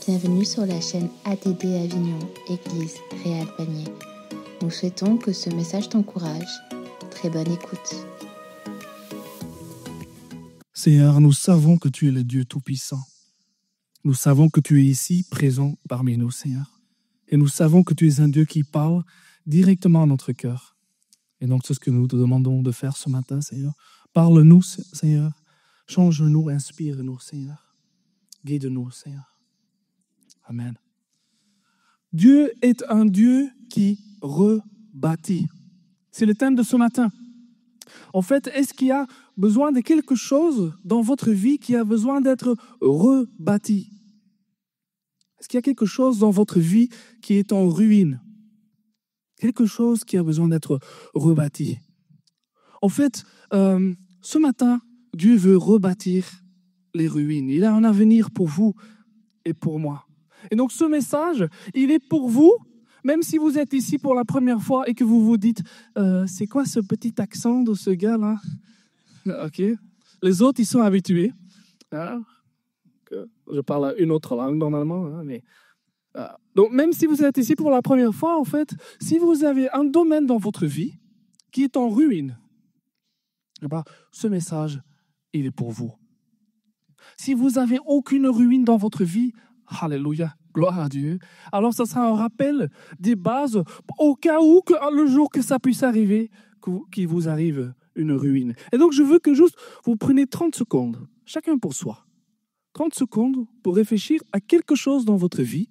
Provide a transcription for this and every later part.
Bienvenue sur la chaîne ADD Avignon, Église Réal Panier. Nous souhaitons que ce message t'encourage. Très bonne écoute. Seigneur, nous savons que tu es le Dieu Tout-Puissant. Nous savons que tu es ici, présent parmi nous, Seigneur. Et nous savons que tu es un Dieu qui parle directement à notre cœur. Et donc, c'est ce que nous te demandons de faire ce matin, Seigneur. Parle-nous, Seigneur. Change-nous, inspire-nous, Seigneur. Guide-nous, Seigneur. Amen. Dieu est un Dieu qui rebâtit. C'est le thème de ce matin. En fait, est-ce qu'il y a besoin de quelque chose dans votre vie qui a besoin d'être rebâti? Est-ce qu'il y a quelque chose dans votre vie qui est en ruine? Quelque chose qui a besoin d'être rebâti. En fait, ce matin, Dieu veut rebâtir les ruines. Il a un avenir pour vous et pour moi. Et donc ce message, il est pour vous, même si vous êtes ici pour la première fois et que vous vous dites c'est quoi ce petit accent de ce gars-là? Ok. Les autres, ils sont habitués. Hein? Je parle une autre langue normalement, hein, mais donc même si vous êtes ici pour la première fois, en fait, si vous avez un domaine dans votre vie qui est en ruine, ce message, il est pour vous. Si vous n'avez aucune ruine dans votre vie, alléluia, gloire à Dieu, alors ça sera un rappel des bases au cas où, le jour que ça puisse arriver, qu'il vous arrive une ruine. Et donc je veux que juste vous preniez 30 secondes, chacun pour soi, 30 secondes pour réfléchir à quelque chose dans votre vie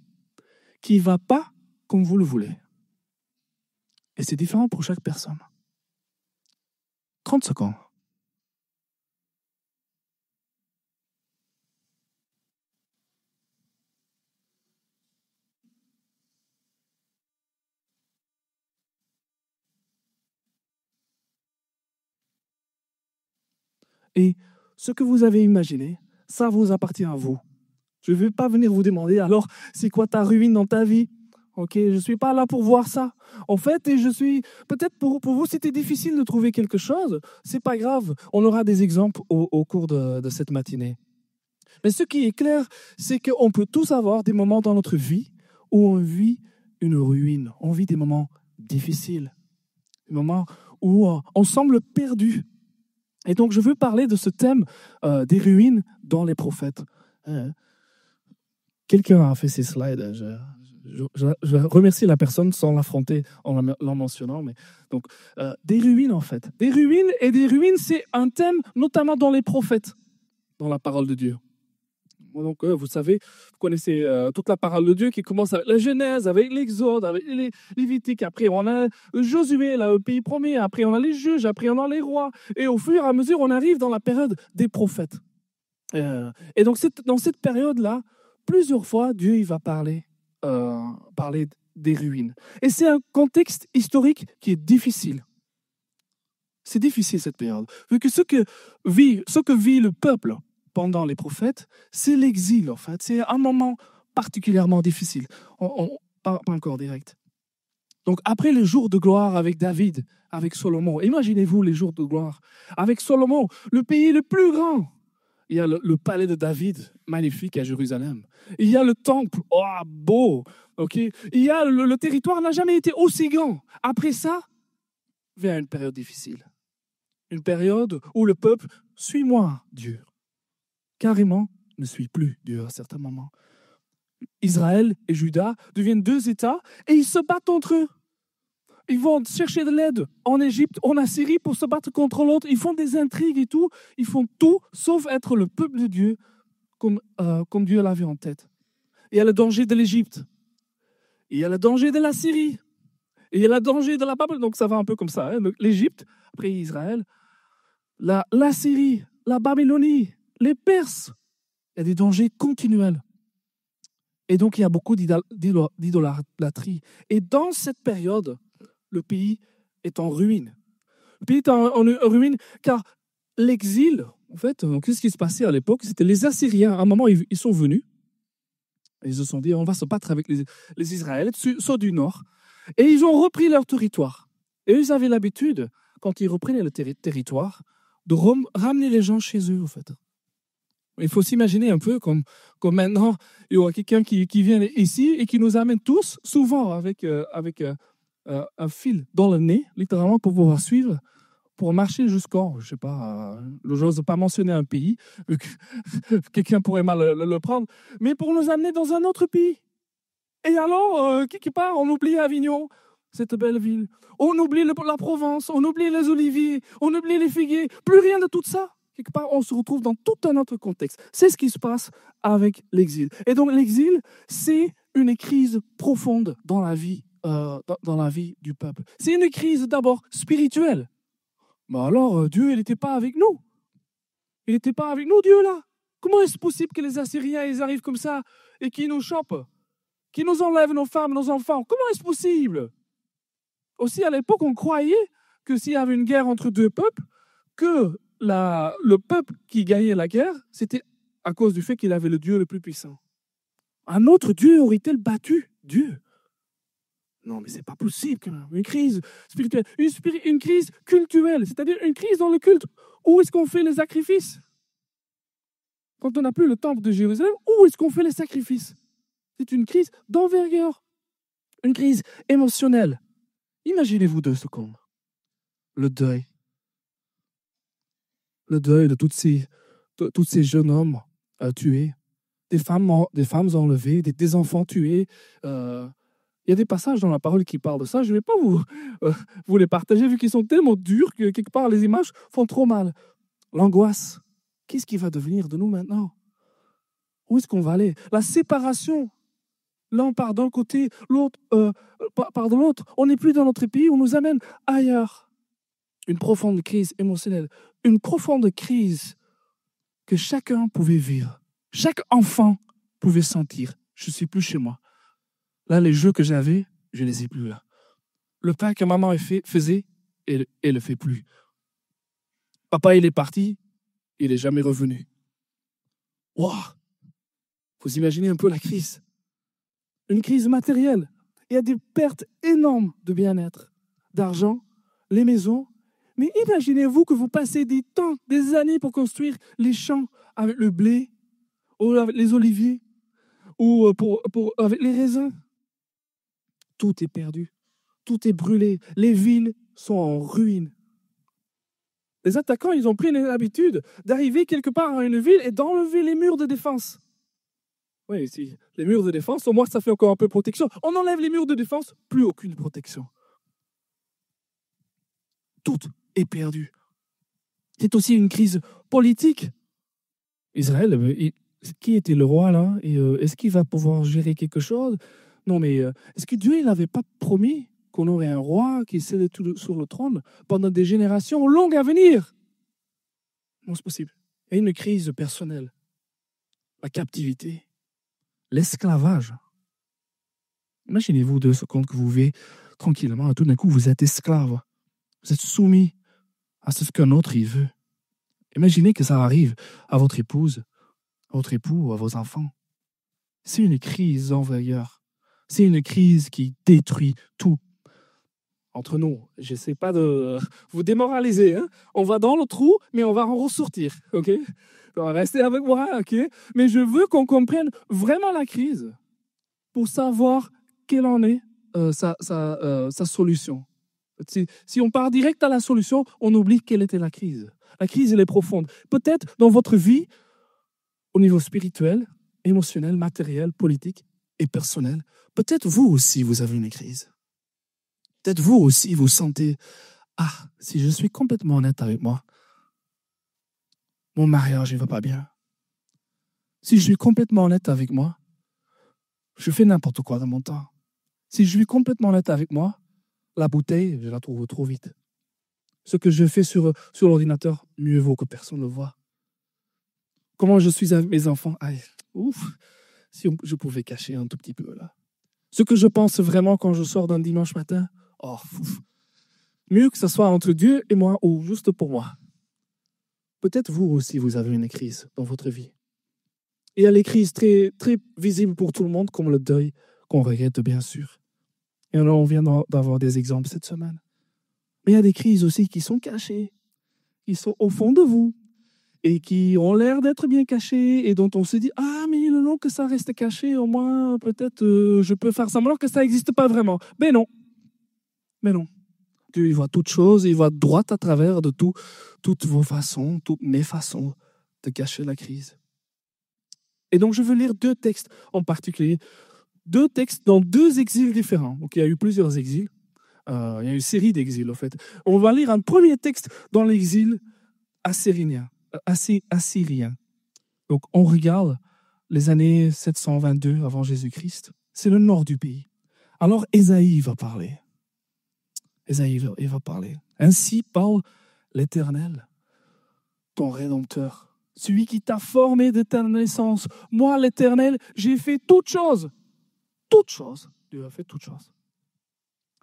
qui ne va pas comme vous le voulez. Et c'est différent pour chaque personne. 30 secondes. Et ce que vous avez imaginé, ça vous appartient à vous. Je ne vais pas venir vous demander, alors, c'est quoi ta ruine dans ta vie? Ok, je ne suis pas là pour voir ça. En fait, peut-être pour vous, c'était difficile de trouver quelque chose. Ce n'est pas grave, on aura des exemples au cours de cette matinée. Mais ce qui est clair, c'est qu'on peut tous avoir des moments dans notre vie où on vit une ruine. On vit des moments difficiles, des moments où on semble perdu. Et donc, je veux parler de ce thème des ruines dans les prophètes. Quelqu'un a fait ces slides. Je remercie la personne sans l'affronter en l'en mentionnant. Mais donc, des ruines, en fait. Des ruines, c'est un thème notamment dans les prophètes, dans la parole de Dieu. Donc, vous savez, vous connaissez toute la parole de Dieu qui commence avec la Genèse, avec l'Exode, avec les Lévitique. Après, on a Josué, là, le pays promis. Après, on a les juges. Après, on a les rois. Et au fur et à mesure, on arrive dans la période des prophètes. Et donc, dans cette période-là, plusieurs fois, Dieu il va parler des ruines. Et c'est un contexte historique qui est difficile. C'est difficile, cette période. Vu que ce que vit le peuple pendant les prophètes, c'est l'exil, en fait. C'est un moment particulièrement difficile. Pas encore direct. Donc, après les jours de gloire avec David, avec Salomon, imaginez-vous les jours de gloire. Avec Salomon, le pays le plus grand. Il y a le palais de David, magnifique à Jérusalem. Il y a le temple, beau. Okay. Il y a le territoire n'a jamais été aussi grand. Après ça, vient une période difficile. Une période où le peuple, suis-moi, Dieu. Carrément, ne suit plus Dieu à certains moments. Israël et Juda deviennent deux États et ils se battent entre eux. Ils vont chercher de l'aide en Égypte, en Assyrie pour se battre contre l'autre. Ils font des intrigues et tout. Ils font tout sauf être le peuple de Dieu comme Dieu l'avait en tête. Il y a le danger de l'Égypte. Il y a le danger de l'Assyrie. Et il y a le danger de la Babylone. Donc ça va un peu comme ça. Hein. L'Égypte, après Israël, l'Assyrie, la Babylonie, les Perses. Il y a des dangers continuels. Et donc il y a beaucoup d'idolâtrie. Et dans cette période, le pays est en ruine. Le pays est en ruine car l'exil, en fait, qu'est-ce qui se passait à l'époque? C'était les Assyriens. À un moment, ils sont venus. Ils se sont dit, on va se battre avec les Israélites, ceux du nord. Et ils ont repris leur territoire. Et ils avaient l'habitude, quand ils reprenaient le territoire, de ramener les gens chez eux, en fait. Il faut s'imaginer un peu comme maintenant, il y aura quelqu'un qui vient ici et qui nous amène tous, souvent avec un fil dans le nez, littéralement, pour pouvoir suivre, pour marcher jusqu'en, je sais pas, j'ose pas mentionner un pays, vu que quelqu'un pourrait mal le prendre, mais pour nous amener dans un autre pays. Et alors, quelque part, on oublie Avignon, cette belle ville. On oublie la Provence, on oublie les oliviers, on oublie les figuiers, plus rien de tout ça. Quelque part, on se retrouve dans tout un autre contexte. C'est ce qui se passe avec l'exil. Et donc, l'exil, c'est une crise profonde dans la vie du peuple. C'est une crise d'abord spirituelle. Mais alors, Dieu, il n'était pas avec nous. Il n'était pas avec nous, Dieu, là. Comment est-ce possible que les Assyriens, ils arrivent comme ça et qu'ils nous chopent, qu'ils nous enlèvent nos femmes, nos enfants? Comment est-ce possible? Aussi, à l'époque, on croyait que s'il y avait une guerre entre deux peuples, que le peuple qui gagnait la guerre, c'était à cause du fait qu'il avait le Dieu le plus puissant. Un autre Dieu aurait-il battu Dieu? Non, mais c'est pas possible quand même. Une crise spirituelle, une crise cultuelle, c'est-à-dire une crise dans le culte. Où est-ce qu'on fait les sacrifices? Quand on n'a plus le temple de Jérusalem, où est-ce qu'on fait les sacrifices? C'est une crise d'envergure, une crise émotionnelle. Imaginez-vous 2 secondes. Le deuil de tous ces jeunes hommes tués, des femmes enlevées, des enfants tués. Il y a des passages dans la parole qui parlent de ça. Je ne vais pas vous les partager vu qu'ils sont tellement durs que quelque part les images font trop mal. L'angoisse. Qu'est-ce qui va devenir de nous maintenant? Où est-ce qu'on va aller? La séparation. L'un part d'un côté, l'autre part de l'autre. On n'est plus dans notre pays, on nous amène ailleurs. Une profonde crise émotionnelle, une profonde crise que chacun pouvait vivre. Chaque enfant pouvait sentir. Je ne suis plus chez moi. Là, les jeux que j'avais, je ne les ai plus là. Le pain que maman faisait, elle ne le fait plus. Papa, il est parti, il n'est jamais revenu. Wow! Vous imaginez un peu la crise. Une crise matérielle. Il y a des pertes énormes de bien-être, d'argent, les maisons. Mais imaginez-vous que vous passez des temps, des années pour construire les champs avec le blé, ou avec les oliviers, ou avec les raisins. Tout est perdu, tout est brûlé. Les villes sont en ruine. Les attaquants, ils ont pris l'habitude d'arriver quelque part à une ville et d'enlever les murs de défense. Oui, si les murs de défense, au moins ça fait encore un peu de protection. On enlève les murs de défense, plus aucune protection. Tout est perdu. C'est aussi une crise politique. Israël, qui était le roi là? Et est-ce qu'il va pouvoir gérer quelque chose? Non, mais est-ce que Dieu n'avait pas promis qu'on aurait un roi qui serait sur le trône pendant des générations longues à venir? Non, c'est possible. Il y a une crise personnelle. La captivité. L'esclavage. Imaginez-vous 2 secondes que vous vivez tranquillement et tout d'un coup vous êtes esclave. Vous êtes soumis à ce qu'un autre il veut. Imaginez que ça arrive à votre épouse, à votre époux ou à vos enfants. C'est une crise d'envergure. C'est une crise qui détruit tout. Entre nous, je ne sais pas de vous démoraliser. Hein? On va dans le trou, mais on va en ressortir. Okay? On va rester avec moi. Okay? Mais je veux qu'on comprenne vraiment la crise pour savoir quelle en est sa solution. Si on part direct à la solution, on oublie quelle était la crise. La crise, elle est profonde. Peut-être dans votre vie, au niveau spirituel, émotionnel, matériel, politique et personnel, peut-être vous aussi, vous avez une crise. Peut-être vous aussi, vous sentez, si je suis complètement honnête avec moi, mon mariage, il ne va pas bien. Si je suis complètement honnête avec moi, je fais n'importe quoi dans mon temps. Si je suis complètement honnête avec moi, la bouteille, je la trouve trop vite. Ce que je fais sur l'ordinateur, mieux vaut que personne ne le voit. Comment je suis avec mes enfants, si je pouvais cacher un tout petit peu là. Ce que je pense vraiment quand je sors d'un dimanche matin, mieux que ce soit entre Dieu et moi ou juste pour moi. Peut-être vous aussi, vous avez une crise dans votre vie. Il y a les crises très, très visibles pour tout le monde, comme le deuil, qu'on regrette bien sûr. Et alors, on vient d'avoir des exemples cette semaine. Mais il y a des crises aussi qui sont cachées, qui sont au fond de vous. et qui ont l'air d'être bien cachés et dont on se dit « Ah, mais le long que ça reste caché, au moins peut-être je peux faire semblant que ça n'existe pas vraiment. » Mais non. Mais non. Dieu, il voit toutes choses, il voit droit à travers de toutes vos façons, toutes mes façons de cacher la crise. Et donc, je veux lire 2 textes en particulier. 2 textes dans 2 exils différents. Donc, il y a eu plusieurs exils. Il y a une série d'exils, en fait. On va lire un premier texte dans l'exil assyrien. Donc, on regarde les années 722 avant Jésus-Christ. C'est le nord du pays. Alors, Ésaïe va parler. Ésaïe, il va parler. Ainsi parle l'Éternel, ton Rédempteur, celui qui t'a formé de ta naissance. Moi, l'Éternel, j'ai fait toutes choses. Toutes choses. Dieu a fait toutes choses.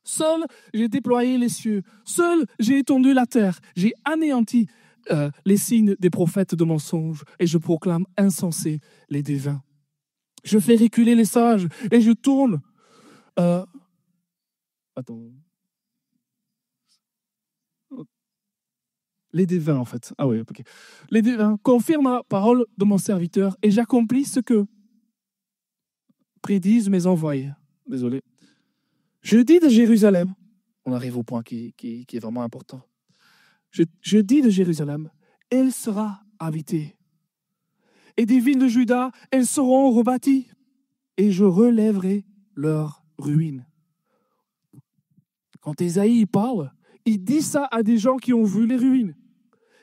Seul, j'ai déployé les cieux. Seul, j'ai étendu la terre. J'ai anéanti les signes des prophètes de mensonges et je proclame insensés les devins. Je fais reculer les sages et je tourne. Les devins, en fait. Ah oui, ok. Les devins confirment la parole de mon serviteur et j'accomplis ce que prédisent mes envoyés. Désolé. Je dis de Jérusalem, on arrive au point qui est vraiment important. Je dis de Jérusalem, elle sera habitée. Et des villes de Juda, elles seront rebâties. Et je relèverai leurs ruines. Quand Ésaïe parle, il dit ça à des gens qui ont vu les ruines.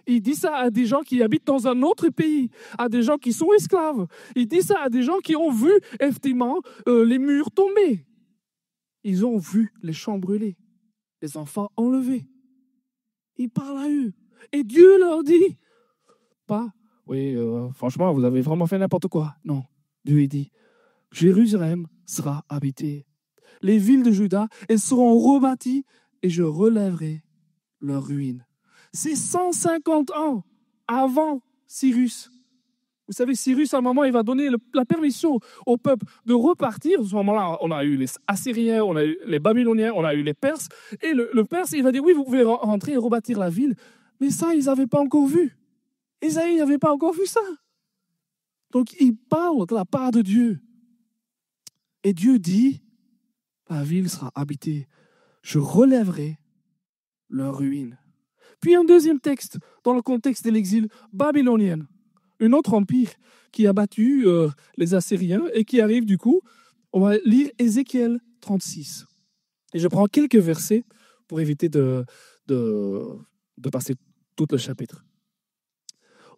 Il dit ça à des gens qui habitent dans un autre pays, à des gens qui sont esclaves. Il dit ça à des gens qui ont vu, effectivement, les murs tomber. Ils ont vu les champs brûlés, les enfants enlevés. Il parle à eux. Et Dieu leur dit, pas, oui, franchement, vous avez vraiment fait n'importe quoi. Non, Dieu il dit, Jérusalem sera habitée. Les villes de Juda, elles seront rebâties et je relèverai leurs ruines. C'est 150 ans avant Cyrus. Vous savez, Cyrus, à un moment, il va donner la permission au peuple de repartir. À ce moment-là, on a eu les Assyriens, on a eu les Babyloniens, on a eu les Perses. Et le Perse, il va dire, oui, vous pouvez rentrer et rebâtir la ville. Mais ça, ils n'avaient pas encore vu. Ésaïe n'avait pas encore vu ça. Donc, il parle de la part de Dieu. Et Dieu dit, la ville sera habitée. Je relèverai leurs ruines. Puis un deuxième texte, dans le contexte de l'exil babylonien. Un autre empire qui a battu les Assyriens et qui arrive du coup, on va lire Ézéchiel 36. Et je prends quelques versets pour éviter de passer tout le chapitre.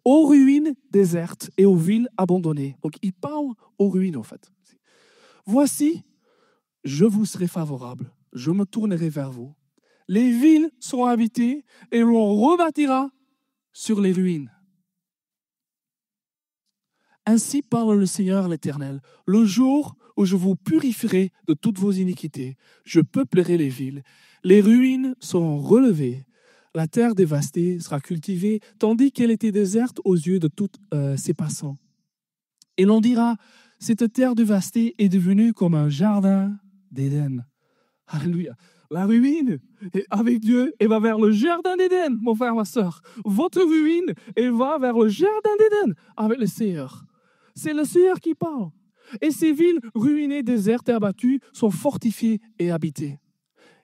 Aux ruines désertes et aux villes abandonnées. Donc il parle aux ruines en fait. Voici, je vous serai favorable, je me tournerai vers vous. Les villes seront habitées et l'on rebâtira sur les ruines. Ainsi parle le Seigneur l'Éternel, le jour où je vous purifierai de toutes vos iniquités, je peuplerai les villes, les ruines seront relevées, la terre dévastée sera cultivée, tandis qu'elle était déserte aux yeux de tous ses passants. Et l'on dira, cette terre dévastée est devenue comme un jardin d'Éden. Alléluia. La ruine, avec Dieu, elle va vers le jardin d'Éden, mon frère, ma soeur. Votre ruine, elle va vers le jardin d'Éden, avec le Seigneur. C'est le Seigneur qui parle. Et ces villes ruinées, désertes et abattues sont fortifiées et habitées.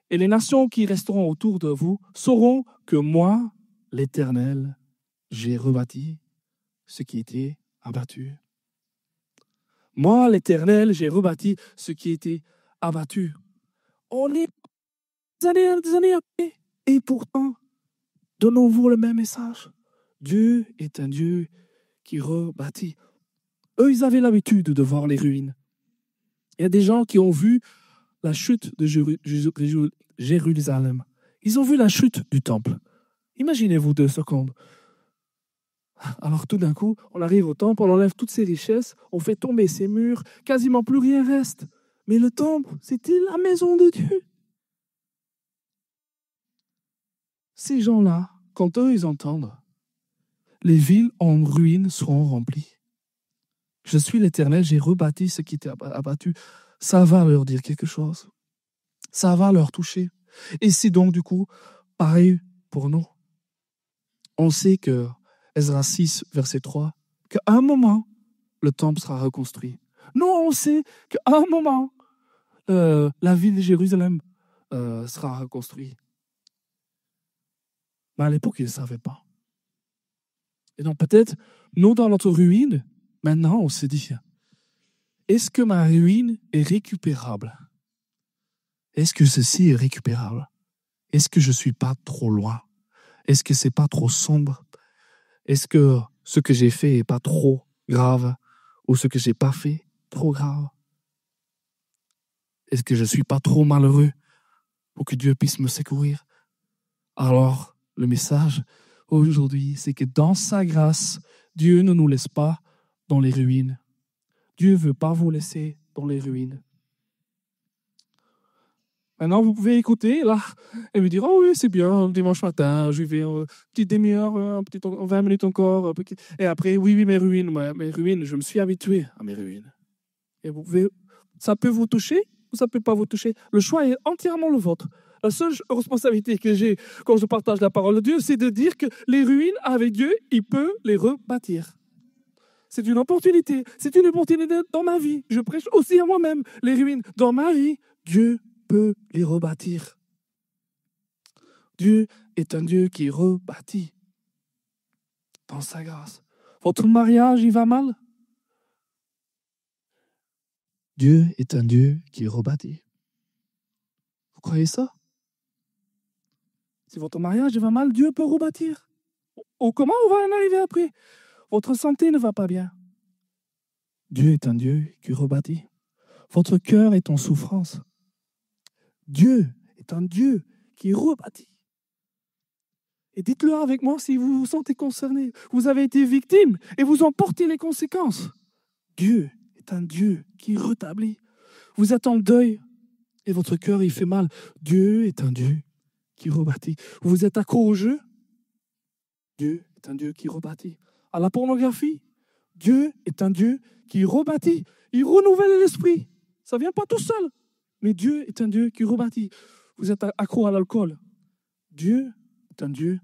Et les nations qui resteront autour de vous sauront que moi, l'Éternel, j'ai rebâti ce qui était abattu. Moi, l'Éternel, j'ai rebâti ce qui était abattu. On est des années après. Et pourtant, donnons-vous le même message. Dieu est un Dieu qui rebâtit. Eux, ils avaient l'habitude de voir les ruines. Il y a des gens qui ont vu la chute de Jérusalem. Ils ont vu la chute du temple. Imaginez-vous 2 secondes. Alors tout d'un coup, on arrive au temple, on enlève toutes ces richesses, on fait tomber ces murs, quasiment plus rien reste. Mais le temple, c'était la maison de Dieu. Ces gens-là, quand eux, ils entendent, les villes en ruine seront remplies. Je suis l'Éternel, j'ai rebâti ce qui était abattu. Ça va leur dire quelque chose. Ça va leur toucher. Et c'est donc du coup pareil pour nous. On sait que Ezra 6, verset 3, qu'à un moment, le temple sera reconstruit. Nous, on sait qu'à un moment, la ville de Jérusalem sera reconstruite. Mais à l'époque, ils ne savaient pas. Et donc peut-être, nous, dans notre ruine, maintenant, on se dit, est-ce que ma ruine est récupérable? Est-ce que ceci est récupérable? Est-ce que je ne suis pas trop loin? Est-ce que ce n'est pas trop sombre? Est-ce que ce que j'ai fait n'est pas trop grave? Ou ce que je n'ai pas fait trop grave? Est-ce que je ne suis pas trop malheureux pour que Dieu puisse me secourir? Alors, le message aujourd'hui, c'est que dans sa grâce, Dieu ne nous laisse pas dans les ruines. Dieu ne veut pas vous laisser dans les ruines. Maintenant, vous pouvez écouter là et me dire, oh oui, c'est bien, dimanche matin, je vais une petite demi-heure, 20 minutes encore. Et après, oui, mes ruines, je me suis habitué à mes ruines. Et vous pouvez, ça peut vous toucher ou ça ne peut pas vous toucher. Le choix est entièrement le vôtre. La seule responsabilité que j'ai quand je partage la parole de Dieu, c'est de dire que les ruines avec Dieu, il peut les rebâtir. C'est une opportunité. C'est une opportunité dans ma vie. Je prêche aussi à moi-même. Les ruines dans ma vie, Dieu peut les rebâtir. Dieu est un Dieu qui rebâtit dans sa grâce. Votre mariage, il va mal? Dieu est un Dieu qui rebâtit. Vous croyez ça? Si votre mariage va mal, Dieu peut rebâtir. Ou comment on va en arriver après? Votre santé ne va pas bien. Dieu est un Dieu qui rebâtit. Votre cœur est en souffrance. Dieu est un Dieu qui rebâtit. Et dites-le avec moi si vous vous sentez concerné. Vous avez été victime et vous en portez les conséquences. Dieu est un Dieu qui rétablit. Vous êtes en deuil et votre cœur il fait mal. Dieu est un Dieu qui rebâtit. Vous êtes accro au jeu. Dieu est un Dieu qui rebâtit. À la pornographie, Dieu est un Dieu qui rebâtit. Il renouvelle l'esprit. Ça ne vient pas tout seul. Mais Dieu est un Dieu qui rebâtit. Vous êtes accro à l'alcool. Dieu est un Dieu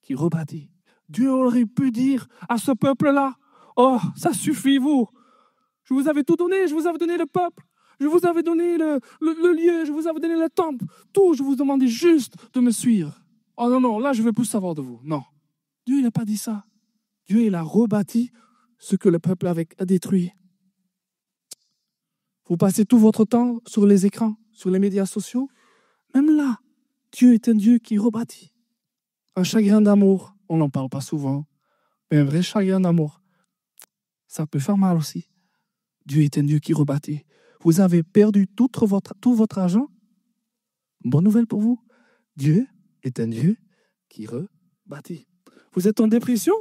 qui rebâtit. Dieu aurait pu dire à ce peuple-là, oh, ça suffit vous. Je vous avais tout donné, je vous avais donné le peuple. Je vous avais donné le lieu, je vous avais donné le temple. Tout, je vous demandais juste de me suivre. Oh non, non, là, je ne veux plus savoir de vous. Non. Dieu, il n'a pas dit ça. Dieu, il a rebâti ce que le peuple a détruit. Vous passez tout votre temps sur les écrans, sur les médias sociaux. Même là, Dieu est un Dieu qui rebâtit. Un chagrin d'amour, on n'en parle pas souvent, mais un vrai chagrin d'amour, ça peut faire mal aussi. Dieu est un Dieu qui rebâtit. Vous avez perdu tout votre argent. Bonne nouvelle pour vous. Dieu est un Dieu qui rebâtit. Vous êtes en dépression.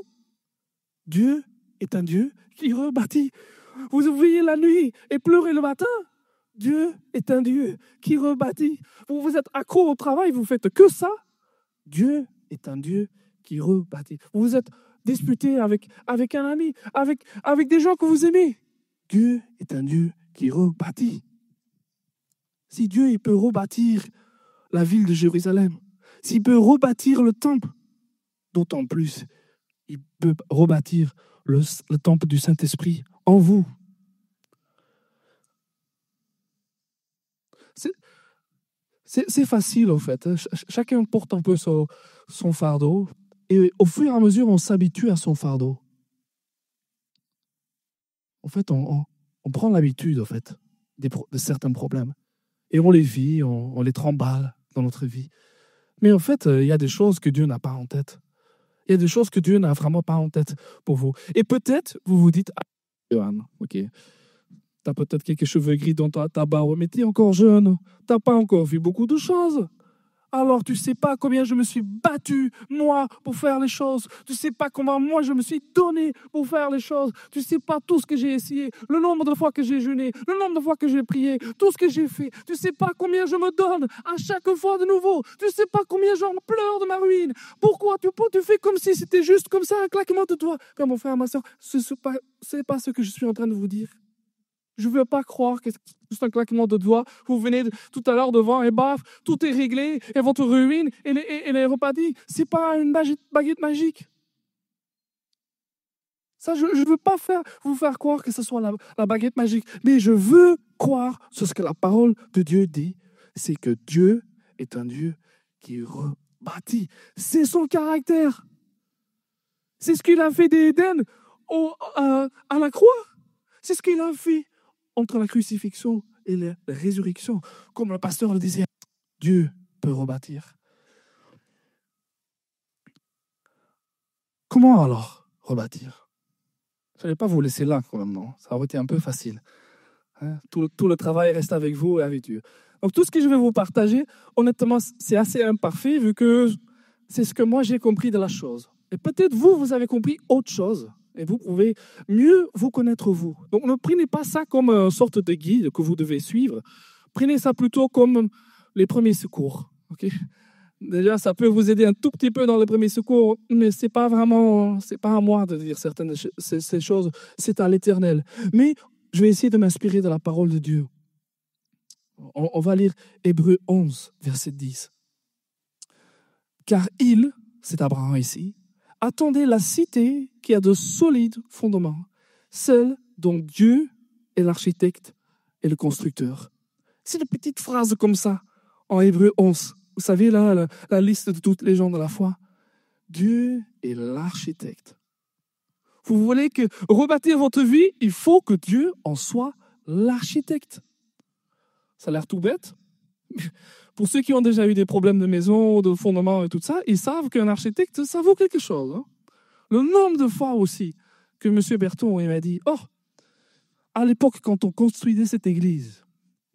Dieu est un Dieu qui rebâtit. Vous oubliez la nuit et pleurez le matin. Dieu est un Dieu qui rebâtit. Vous êtes accro au travail, vous faites que ça. Dieu est un Dieu qui rebâtit. Vous êtes disputé avec un ami, avec des gens que vous aimez. Dieu est un Dieu qui rebâtit. Si Dieu il peut rebâtir la ville de Jérusalem, s'il peut rebâtir le temple, d'autant plus, il peut rebâtir le temple du Saint-Esprit en vous. C'est facile, en fait. Chacun porte un peu son fardeau. Et au fur et à mesure, on s'habitue à son fardeau. En fait, on prend l'habitude, en fait, de certains problèmes. Et on les vit, on les trimballe dans notre vie. Mais en fait, il y a des choses que Dieu n'a pas en tête. Il y a des choses que Dieu n'a vraiment pas en tête pour vous. Et peut-être, vous vous dites, ah, Johan, ok, tu as peut-être quelques cheveux gris dans ta barbe, mais tu es encore jeune, tu n'as pas encore vu beaucoup de choses. Alors, tu ne sais pas combien je me suis battu, moi, pour faire les choses. Tu ne sais pas comment moi, je me suis donné pour faire les choses. Tu ne sais pas tout ce que j'ai essayé, le nombre de fois que j'ai jeûné, le nombre de fois que j'ai prié, tout ce que j'ai fait. Tu ne sais pas combien je me donne à chaque fois de nouveau. Tu ne sais pas combien j'en pleure de ma ruine. Pourquoi tu fais comme si c'était juste comme ça, un claquement de doigts. Comme mon frère, ma soeur, ce n'est pas ce que je suis en train de vous dire. Je ne veux pas croire que c'est juste un claquement de doigts. Vous venez tout à l'heure devant et baf, tout est réglé et votre ruine, elle est rebâtie. Ce n'est pas une baguette magique. Ça, je ne veux pas vous faire croire que ce soit la baguette magique, mais je veux croire sur ce que la parole de Dieu dit, c'est que Dieu est un Dieu qui rebâtit. C'est son caractère. C'est ce qu'il a fait d'Éden à la croix. C'est ce qu'il a fait entre la crucifixion et la résurrection. Comme le pasteur le disait, Dieu peut rebâtir. Comment alors rebâtir? Je n'allais pas vous laisser là quand même, non? Ça aurait été un peu facile. Hein? Tout le travail reste avec vous et avec Dieu. Donc tout ce que je vais vous partager, honnêtement, c'est assez imparfait vu que c'est ce que moi j'ai compris de la chose. Et peut-être vous avez compris autre chose. Et vous pouvez mieux vous connaître vous. Donc ne prenez pas ça comme une sorte de guide que vous devez suivre. Prenez ça plutôt comme les premiers secours. Okay? Déjà, ça peut vous aider un tout petit peu dans les premiers secours, mais c'est pas à moi de dire certaines ces choses, c'est à l'Éternel. Mais je vais essayer de m'inspirer de la parole de Dieu. On va lire Hébreux 11, verset 10. Car il, c'est Abraham ici, attendait la cité qui a de solides fondements, celle dont Dieu est l'architecte et le constructeur. C'est une petite phrase comme ça en Hébreux 11. Vous savez, là, la liste de toutes les gens de la foi. Dieu est l'architecte. Vous voulez que rebâtir votre vie, il faut que Dieu en soit l'architecte. Ça a l'air tout bête. Pour ceux qui ont déjà eu des problèmes de maison, de fondement et tout ça, ils savent qu'un architecte, ça vaut quelque chose. Hein. Le nombre de fois aussi que M. Berton m'a dit, « Oh, à l'époque, quand on construisait cette église,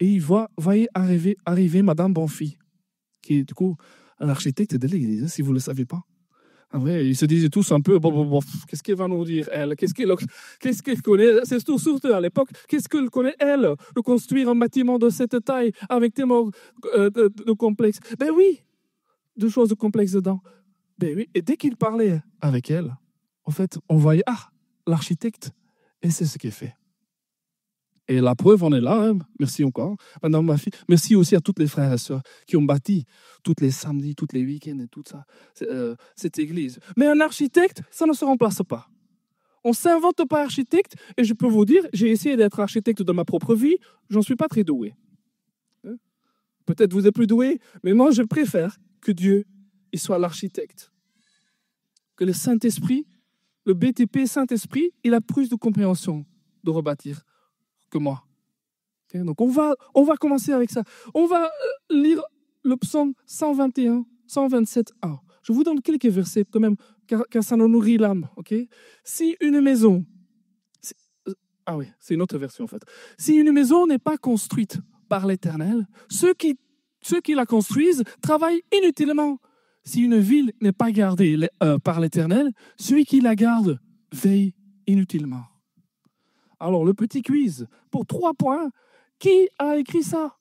et il voyait arriver Madame Bonfils, qui est du coup un architecte de l'église, si vous ne le savez pas. En vrai, ils se disaient tous un peu, bon, qu'est-ce qu'elle va nous dire, elle? Qu'est-ce qu'elle connaît? C'est surtout à l'époque, qu'est-ce qu'elle connaît, elle, de construire un bâtiment de cette taille, avec tellement de complexes? Ben oui, de choses complexes dedans. Ben oui, et dès qu'il parlait avec elle, en fait, on voyait, l'architecte, et c'est ce qu'il fait. Et la preuve, on est là. Hein. Merci encore, madame ma fille. Merci aussi à toutes les frères et sœurs qui ont bâti tous les samedis, tous les week-ends et tout ça, cette église. Mais un architecte, ça ne se remplace pas. On ne s'invente pas architecte. Et je peux vous dire, j'ai essayé d'être architecte dans ma propre vie. J'en suis pas très doué. Hein? Peut-être vous êtes plus doué, mais moi, je préfère que Dieu il soit l'architecte. Que le Saint-Esprit, le BTP Saint-Esprit, il a plus de compréhension de rebâtir que moi. Okay, donc on va commencer avec ça. On va lire le psaume 121, 127a. Je vous donne quelques versets quand même, car ça nous nourrit l'âme. Okay? Si une maison... c'est une autre version en fait. Si une maison n'est pas construite par l'Éternel, ceux qui la construisent travaillent inutilement. Si une ville n'est pas gardée par l'Éternel, celui qui la garde veille inutilement. Alors, le petit quiz, pour 3 points, qui a écrit ça?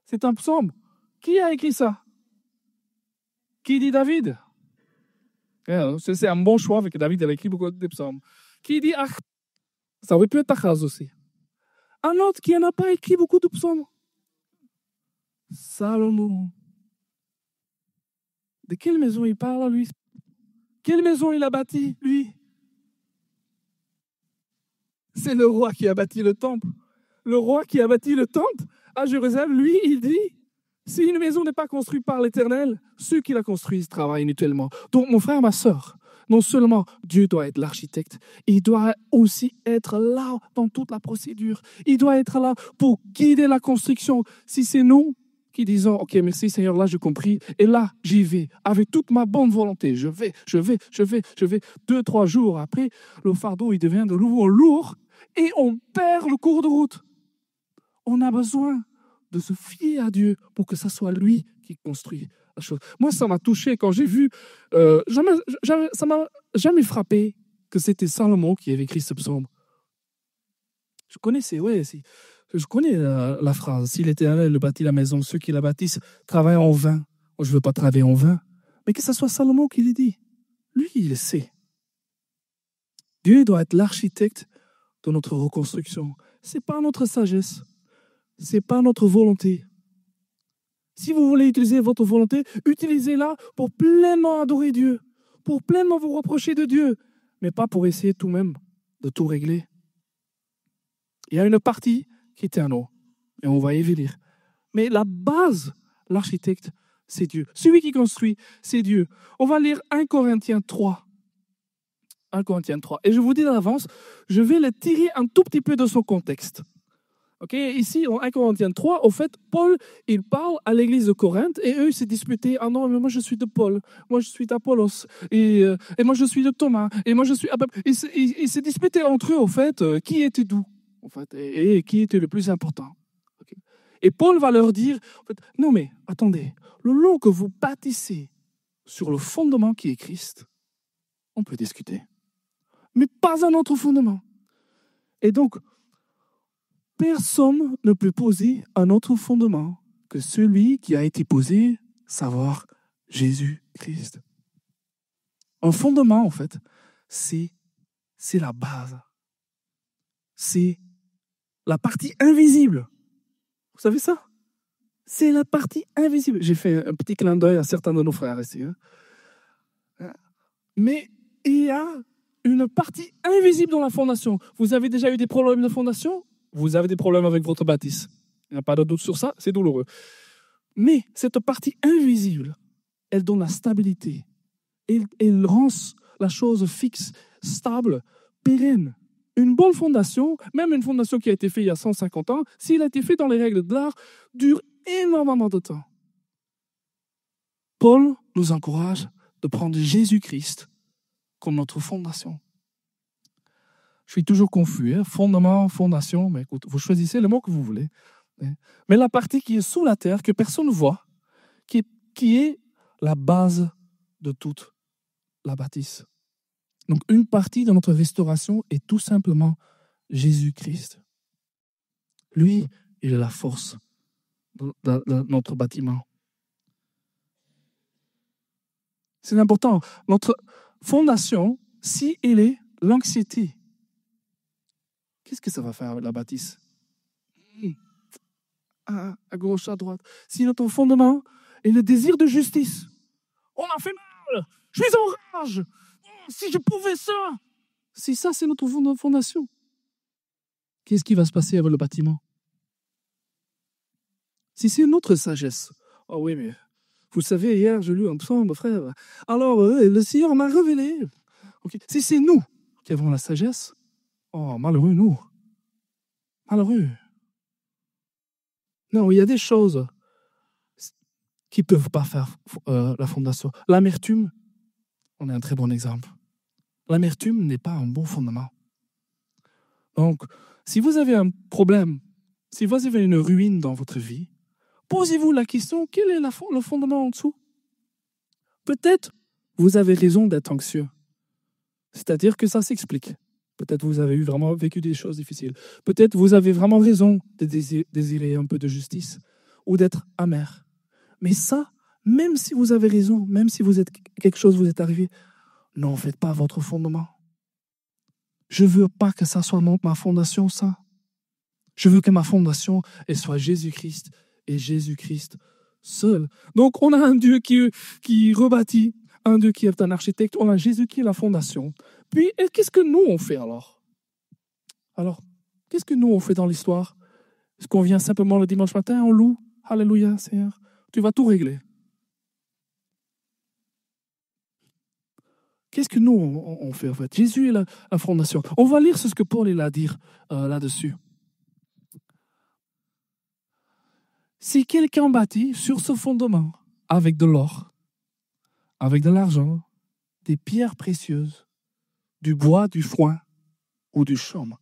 C'est un psaume. Qui a écrit ça? Qui dit David? C'est un bon choix, avec David, il a écrit beaucoup de psaumes. Qui dit Achaz? Ça aurait pu être Achaz aussi. Un autre qui n'a pas écrit beaucoup de psaumes? Salomon. De quelle maison il parle, lui? Quelle maison il a bâti, lui? C'est le roi qui a bâti le temple. Le roi qui a bâti le temple à Jérusalem, lui, il dit, si une maison n'est pas construite par l'Éternel, ceux qui la construisent travaillent inutilement. Donc, mon frère, ma sœur, non seulement Dieu doit être l'architecte, il doit aussi être là dans toute la procédure. Il doit être là pour guider la construction. Si c'est nous qui disons, OK, merci Seigneur, là j'ai compris, et là j'y vais, avec toute ma bonne volonté, je vais. 2-3 jours après, le fardeau il devient de nouveau lourd et on perd le cours de route. On a besoin de se fier à Dieu pour que ça soit lui qui construit la chose. Moi, ça m'a touché quand j'ai vu, ça m'a jamais frappé que c'était Salomon qui avait écrit ce psaume. Je connais la phrase. Si l'Éternel bâtit la maison, ceux qui la bâtissent travaillent en vain. Moi, je ne veux pas travailler en vain. Mais que ce soit Salomon qui le dit. Lui, il le sait. Dieu doit être l'architecte de notre reconstruction. Ce n'est pas notre sagesse. Ce n'est pas notre volonté. Si vous voulez utiliser votre volonté, utilisez-la pour pleinement adorer Dieu, pour pleinement vous rapprocher de Dieu. mais pas pour essayer tout même de tout régler. Il y a une partie qui est éternelle, et on va y venir. Mais la base, l'architecte, c'est Dieu. Celui qui construit, c'est Dieu. On va lire 1 Corinthiens 3. 1 Corinthiens 3. Et je vous dis d'avance, je vais le tirer un tout petit peu de son contexte. Okay? Ici, en 1 Corinthiens 3, au fait, Paul, il parle à l'église de Corinthe et eux, ils se disputaient. Ah non, mais moi je suis de Paul, moi je suis d'Apollos, et moi je suis de Thomas, et moi je suis. Ils se disputaient entre eux, au fait, qui était d'où, en fait, et qui était le plus important. Okay? Et Paul va leur dire, en fait, non mais attendez, le long que vous bâtissez sur le fondement qui est Christ, on peut discuter, mais pas un autre fondement. Et donc, personne ne peut poser un autre fondement que celui qui a été posé, savoir Jésus-Christ. Un fondement, en fait, c'est la base. C'est la partie invisible. Vous savez ça? C'est la partie invisible. J'ai fait un petit clin d'œil à certains de nos frères ici. Mais il y a une partie invisible dans la fondation. Vous avez déjà eu des problèmes de fondation? Vous avez des problèmes avec votre bâtisse. Il n'y a pas de doute sur ça, c'est douloureux. Mais cette partie invisible, elle donne la stabilité. Elle rend la chose fixe, stable, pérenne. Une bonne fondation, même une fondation qui a été faite il y a 150 ans, s'il a été fait dans les règles de l'art, dure énormément de temps. Paul nous encourage de prendre Jésus-Christ comme notre fondation. Je suis toujours confus, hein? Fondement, fondation, mais écoute, vous choisissez le mot que vous voulez. Mais la partie qui est sous la terre, que personne ne voit, qui est la base de toute la bâtisse. Donc une partie de notre restauration est tout simplement Jésus-Christ. Lui, il est la force de notre bâtiment. C'est important. Notre fondation, si elle est l'anxiété, qu'est-ce que ça va faire avec la bâtisse? À gauche, à droite. Si notre fondement est le désir de justice, on a fait mal, je suis en rage, si je pouvais ça. Si ça, c'est notre fondation, qu'est-ce qui va se passer avec le bâtiment? Si c'est notre sagesse, oh oui, mais vous savez, hier, j'ai lu un psaume, frère, alors le Seigneur m'a révélé. Okay. Si c'est nous qui avons la sagesse, oh, malheureux nous. Malheureux. Non, il y a des choses qui ne peuvent pas faire la fondation. L'amertume, on est un très bon exemple. L'amertume n'est pas un bon fondement. Donc, si vous avez un problème, si vous avez une ruine dans votre vie, posez-vous la question, quel est le fondement en dessous? Peut-être vous avez raison d'être anxieux. C'est-à-dire que ça s'explique. Peut-être vous avez vraiment vécu des choses difficiles. Peut-être vous avez vraiment raison de désirer un peu de justice ou d'être amer. Mais ça, même si vous avez raison, même si quelque chose vous est arrivé, n'en faites pas votre fondement. Je ne veux pas que ça soit ma fondation, ça. Je veux que ma fondation elle soit Jésus-Christ et Jésus-Christ seul. Donc on a un Dieu qui rebâtit, un Dieu qui est un architecte, on a Jésus qui est la fondation. Puis, qu'est-ce que nous, on fait alors? Alors, qu'est-ce que nous, on fait dans l'histoire? Est-ce qu'on vient simplement le dimanche matin, on loue? Alléluia, Seigneur. Tu vas tout régler. Qu'est-ce que nous, on fait en fait? Jésus est la fondation. On va lire ce que Paul il a à dire là-dessus. Si quelqu'un bâtit sur ce fondement avec de l'or, avec de l'argent, des pierres précieuses, du bois, du foin ou du chaume.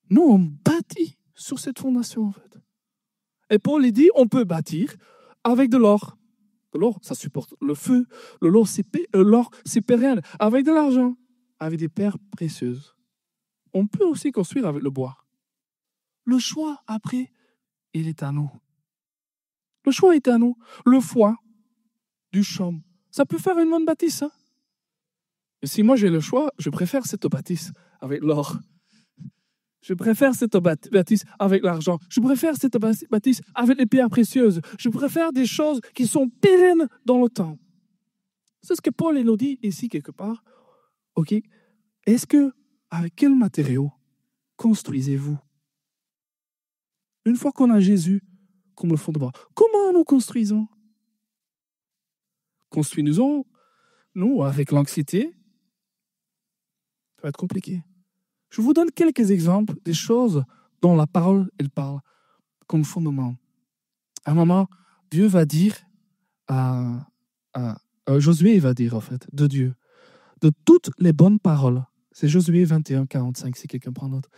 Nous, on bâtit sur cette fondation, en fait. Et Paul, il dit, on peut bâtir avec de l'or. De l'or, ça supporte le feu. L'or, c'est pérenne. Avec de l'argent, avec des pierres précieuses. On peut aussi construire avec le bois. Le choix, après, il est à nous. Le choix est à nous. Le foin, du chaume. Ça peut faire une bonne bâtisse, hein? Et si moi j'ai le choix, je préfère cette bâtisse avec l'or. Je préfère cette bâtisse avec l'argent. Je préfère cette bâtisse avec les pierres précieuses. Je préfère des choses qui sont pérennes dans le temps. C'est ce que Paul nous dit ici quelque part. Ok. Est-ce que, avec quel matériau construisez-vous? Une fois qu'on a Jésus comme le fondement, comment nous construisons? Construisons-nous avec l'anxiété? Ça va être compliqué. Je vous donne quelques exemples des choses dont la parole, elle parle comme fondement. À un moment, Dieu va dire Josué va dire en fait, de Dieu, de toutes les bonnes paroles, c'est Josué 21, 45, si quelqu'un prend note,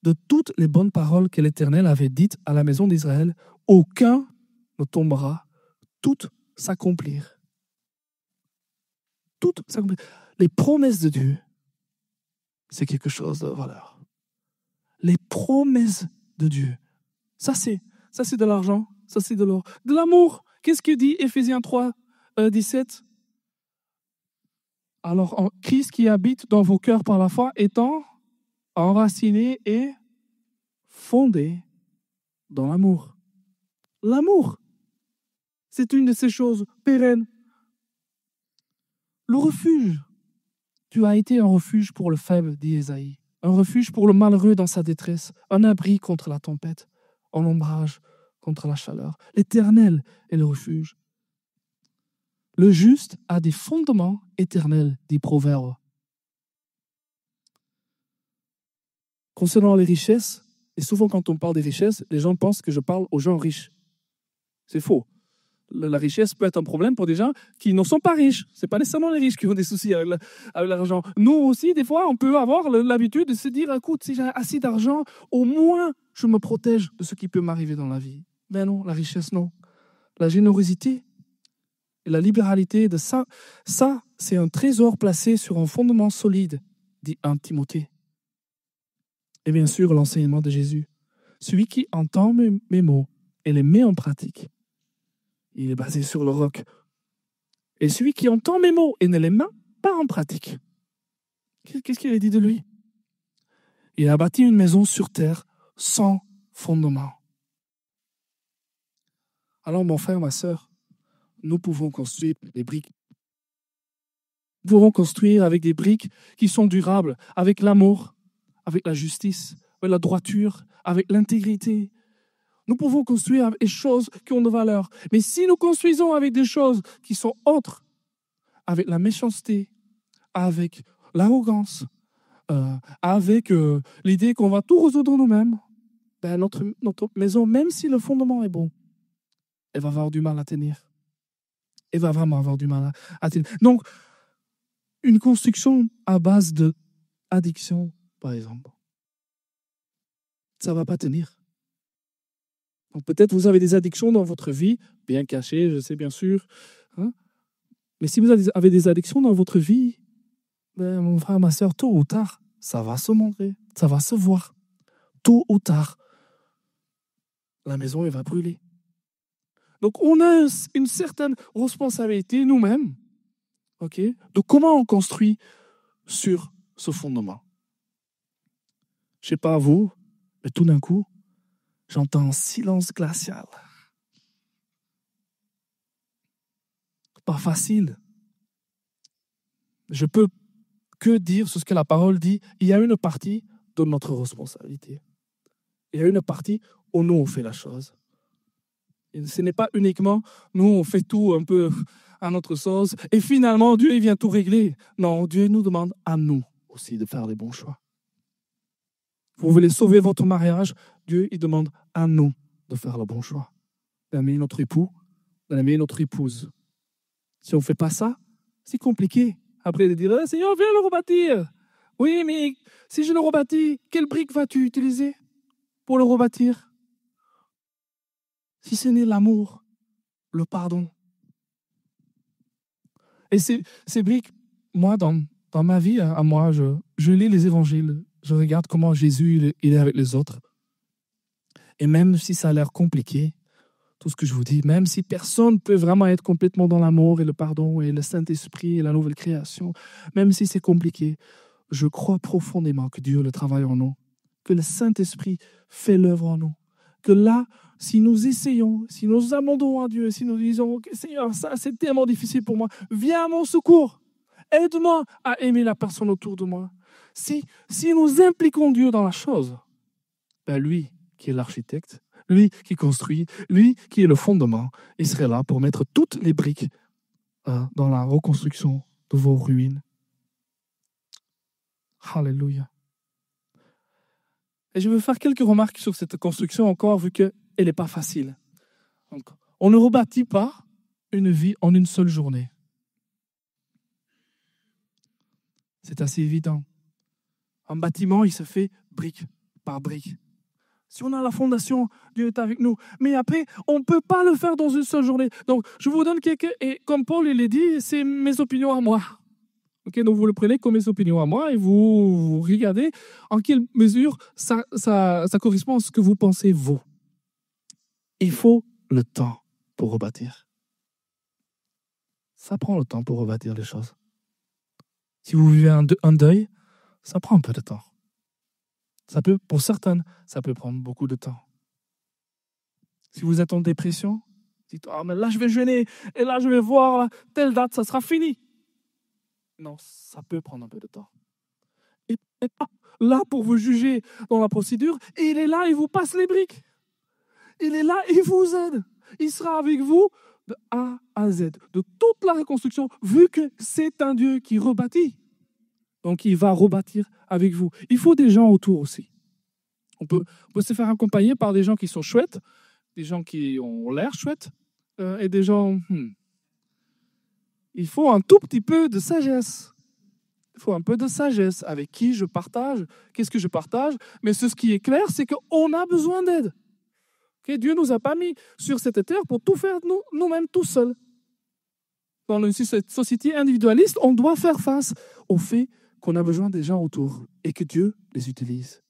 de toutes les bonnes paroles que l'Éternel avait dites à la maison d'Israël, aucun ne tombera, toutes s'accomplirent. Toutes s'accomplirent. Les promesses de Dieu, c'est quelque chose de valeur. Les promesses de Dieu, ça c'est de l'argent, ça c'est de l'or. De l'amour, qu'est-ce que dit Éphésiens 3, 17? Alors, Christ qui habite dans vos cœurs par la foi, étant enraciné et fondé dans l'amour. L'amour, c'est une de ces choses pérennes. Le refuge. Tu as été un refuge pour le faible, dit Ésaïe. Un refuge pour le malheureux dans sa détresse. Un abri contre la tempête. Un ombrage contre la chaleur. L'Éternel est le refuge. Le juste a des fondements éternels, dit Proverbe. Concernant les richesses, et souvent quand on parle des richesses, les gens pensent que je parle aux gens riches. C'est faux. La richesse peut être un problème pour des gens qui ne sont pas riches. Ce n'est pas nécessairement les riches qui ont des soucis avec l'argent. Nous aussi, des fois, on peut avoir l'habitude de se dire, écoute, si j'ai assez d'argent, au moins je me protège de ce qui peut m'arriver dans la vie. Mais non, la richesse, non. La générosité, et la libéralité de ça, c'est un trésor placé sur un fondement solide, dit 1 Timothée. Et bien sûr, l'enseignement de Jésus. Celui qui entend mes mots et les met en pratique, il est basé sur le roc. Et celui qui entend mes mots et ne les met pas en pratique, qu'est-ce qu'il a dit de lui? Il a bâti une maison sur terre sans fondement. Alors, mon frère, ma sœur, nous pouvons construire des briques. Nous pouvons construire avec des briques qui sont durables, avec l'amour, avec la justice, avec la droiture, avec l'intégrité. Nous pouvons construire avec des choses qui ont de valeur. Mais si nous construisons avec des choses qui sont autres, avec la méchanceté, avec l'arrogance, avec l'idée qu'on va tout résoudre nous-mêmes, ben notre maison, même si le fondement est bon, elle va avoir du mal à tenir. Elle va vraiment avoir du mal à tenir. Donc, une construction à base d'addiction, par exemple, ça ne va pas tenir. Donc, peut-être vous avez des addictions dans votre vie, bien cachées, je sais bien sûr. Hein? Mais si vous avez des addictions dans votre vie, ben, mon frère, ma soeur, tôt ou tard, ça va se montrer, ça va se voir. Tôt ou tard, la maison elle va brûler. Donc, on a une certaine responsabilité nous-mêmes, ok, de comment on construit sur ce fondement. Je ne sais pas à vous, mais tout d'un coup, j'entends un silence glacial. Pas facile. Je peux que dire ce que la parole dit. Il y a une partie de notre responsabilité. Il y a une partie où nous, on fait la chose. Et ce n'est pas uniquement nous, on fait tout un peu à notre sauce et finalement, Dieu il vient tout régler. Non, Dieu nous demande à nous aussi de faire les bons choix. Vous voulez sauver votre mariage, Dieu il demande à nous de faire le bon choix. D'aimer notre époux, d'aimer notre épouse. Si on ne fait pas ça, c'est compliqué. Après de dire, Seigneur, viens le rebâtir. Oui, mais si je le rebâtis, quelle brique vas-tu utiliser pour le rebâtir? Si ce n'est l'amour, le pardon. Et ces briques, moi, dans ma vie, à moi, je lis les évangiles, je regarde comment Jésus il est avec les autres. Et même si ça a l'air compliqué, tout ce que je vous dis, même si personne ne peut vraiment être complètement dans l'amour et le pardon et le Saint-Esprit et la nouvelle création, même si c'est compliqué, je crois profondément que Dieu le travaille en nous, que le Saint-Esprit fait l'œuvre en nous, que là, si nous essayons, si nous amendons à Dieu, si nous disons « Seigneur, ça c'est tellement difficile pour moi, viens à mon secours, aide-moi à aimer la personne autour de moi ». Si nous impliquons Dieu dans la chose, ben lui qui est l'architecte, lui qui construit, lui qui est le fondement, il serait là pour mettre toutes les briques dans la reconstruction de vos ruines. Alléluia. Et je veux faire quelques remarques sur cette construction encore, vu qu'elle n'est pas facile. Donc, on ne rebâtit pas une vie en une seule journée. C'est assez évident. Un bâtiment, il se fait brique par brique. Si on a la fondation, Dieu est avec nous. Mais après, on ne peut pas le faire dans une seule journée. Donc, je vous donne quelques... Et comme Paul il l'a dit, c'est mes opinions à moi. Okay, donc, vous le prenez comme mes opinions à moi et vous regardez en quelle mesure ça correspond à ce que vous pensez, vous. Il faut le temps pour rebâtir. Ça prend le temps pour rebâtir les choses. Si vous vivez un deuil, ça prend un peu de temps. Pour certaines, ça peut prendre beaucoup de temps. Si vous êtes en dépression, dites « Ah, mais là, je vais jeûner, et là, je vais voir telle date, ça sera fini. » Non, ça peut prendre un peu de temps. Il n'est pas là pour vous juger dans la procédure, et il est là, il vous passe les briques. Il est là, il vous aide. Il sera avec vous de A à Z, de toute la reconstruction, vu que c'est un Dieu qui rebâtit. Donc, il va rebâtir avec vous. Il faut des gens autour aussi. On peut se faire accompagner par des gens qui sont chouettes, des gens qui ont l'air chouettes, et des gens... Il faut un tout petit peu de sagesse. Il faut un peu de sagesse avec qui je partage, qu'est-ce que je partage. Mais ce qui est clair, c'est qu'on a besoin d'aide. Okay? Dieu ne nous a pas mis sur cette terre pour tout faire nous-mêmes tout seuls. Dans une société individualiste, on doit faire face au fait qu'on a besoin des gens autour et que Dieu les utilise.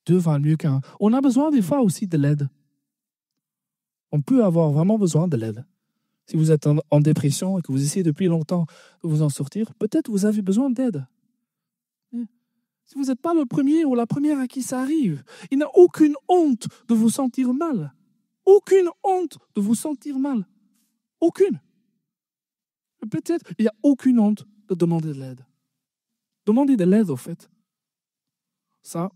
Dieu va mieux qu'un. On a besoin des fois aussi de l'aide. On peut avoir vraiment besoin de l'aide. Si vous êtes en dépression et que vous essayez depuis longtemps de vous en sortir, peut-être vous avez besoin d'aide. Si vous n'êtes pas le premier ou la première à qui ça arrive, il n'y a aucune honte de vous sentir mal. Aucune honte de vous sentir mal. Aucune. Peut-être il n'y a aucune honte de demander de l'aide. Demander de l'aide, au fait. Ça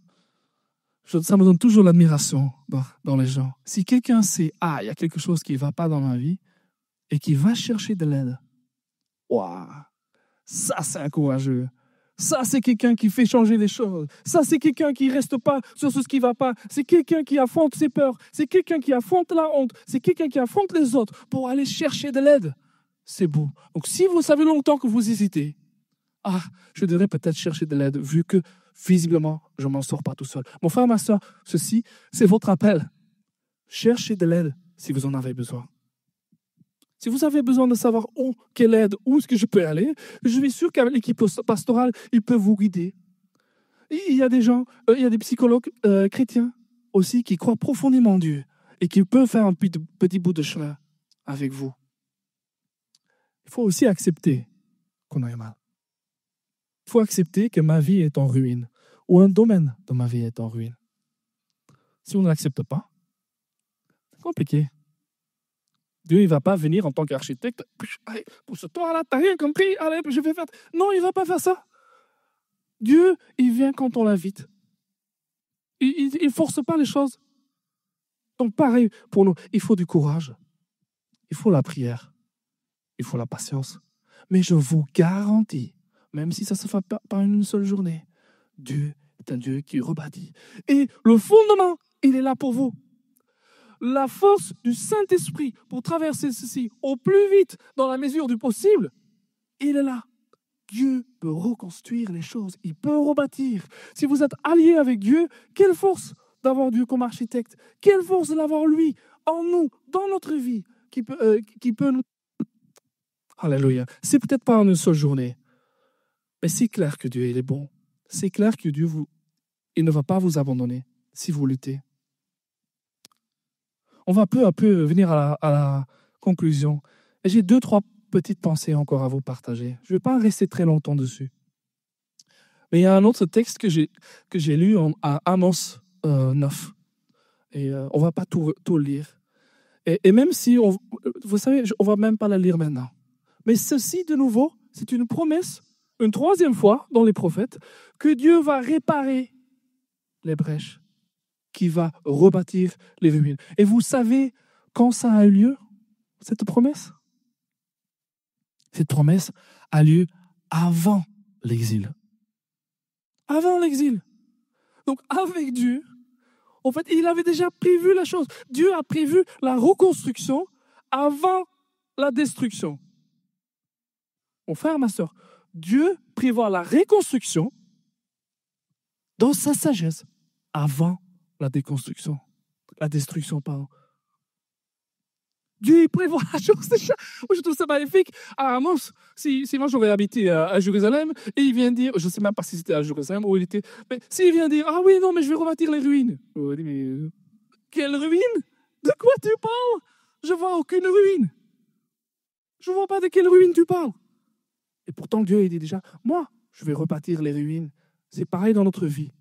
me donne toujours l'admiration dans les gens. Si quelqu'un sait, il y a quelque chose qui ne va pas dans ma vie, et qui va chercher de l'aide, waouh, ça c'est un courageux. Ça c'est quelqu'un qui fait changer les choses. Ça c'est quelqu'un qui ne reste pas sur ce qui ne va pas. C'est quelqu'un qui affronte ses peurs. C'est quelqu'un qui affronte la honte. C'est quelqu'un qui affronte les autres pour aller chercher de l'aide. C'est beau. Donc si vous savez longtemps que vous hésitez, je devrais peut-être chercher de l'aide, vu que visiblement, je ne m'en sors pas tout seul. Mon frère, ma soeur, ceci, c'est votre appel. Cherchez de l'aide si vous en avez besoin. Si vous avez besoin de savoir quelle aide, où est-ce que je peux aller, je suis sûr qu'avec l'équipe pastorale, ils peuvent vous guider. Il y a des gens, il y a des psychologues chrétiens aussi qui croient profondément en Dieu et qui peuvent faire un petit bout de chemin avec vous. Il faut aussi accepter qu'on a mal. Il faut accepter que ma vie est en ruine ou un domaine de ma vie est en ruine. Si on ne l'accepte pas, c'est compliqué. Dieu, il ne va pas venir en tant qu'architecte. Allez, pousse-toi là, t'as rien compris. Allez, je vais faire. Non, il ne va pas faire ça. Dieu, il vient quand on l'invite. Il ne force pas les choses. Donc, pareil pour nous. Il faut du courage. Il faut la prière. Il faut la patience. Mais je vous garantis, même si ça ne se fait pas par une seule journée, Dieu est un Dieu qui rebâtit. Et le fondement, il est là pour vous. La force du Saint-Esprit pour traverser ceci au plus vite dans la mesure du possible, il est là. Dieu peut reconstruire les choses, il peut rebâtir. Si vous êtes allié avec Dieu, quelle force d'avoir Dieu comme architecte, quelle force de l'avoir lui en nous, dans notre vie, qui peut nous... Alléluia. C'est peut-être pas en une seule journée, mais c'est clair que Dieu il est bon. C'est clair que Dieu il ne va pas vous abandonner si vous luttez. On va peu à peu venir à la conclusion. Et j'ai 2-3 petites pensées encore à vous partager. Je ne vais pas rester très longtemps dessus. Mais il y a un autre texte que j'ai lu à Amos 9. Et on ne va pas tout lire. Et même si, vous savez, on ne va même pas la lire maintenant. Mais ceci, de nouveau, c'est une promesse, une troisième fois dans les prophètes, que Dieu va réparer les brèches, qui va rebâtir les ruines. Et vous savez quand ça a eu lieu, cette promesse? Cette promesse a lieu avant l'exil. Avant l'exil. Donc avec Dieu, en fait, il avait déjà prévu la chose. Dieu a prévu la reconstruction avant la destruction. Mon frère, ma soeur, Dieu prévoit la reconstruction dans sa sagesse avant la déconstruction. La destruction, pardon. Dieu prévoit la chose déjà. Moi, je trouve ça magnifique. À Amos, si moi j'aurais habité à Jérusalem, et il vient dire, je ne sais même pas si c'était à Jérusalem où il était, mais s'il vient dire, ah oui, non, mais je vais rebâtir les ruines. Je dis, mais quelle ruine? De quoi tu parles? Je ne vois aucune ruine. Je ne vois pas de quelle ruine tu parles. Et pourtant, Dieu, il dit déjà, moi, je vais rebâtir les ruines. C'est pareil dans notre vie.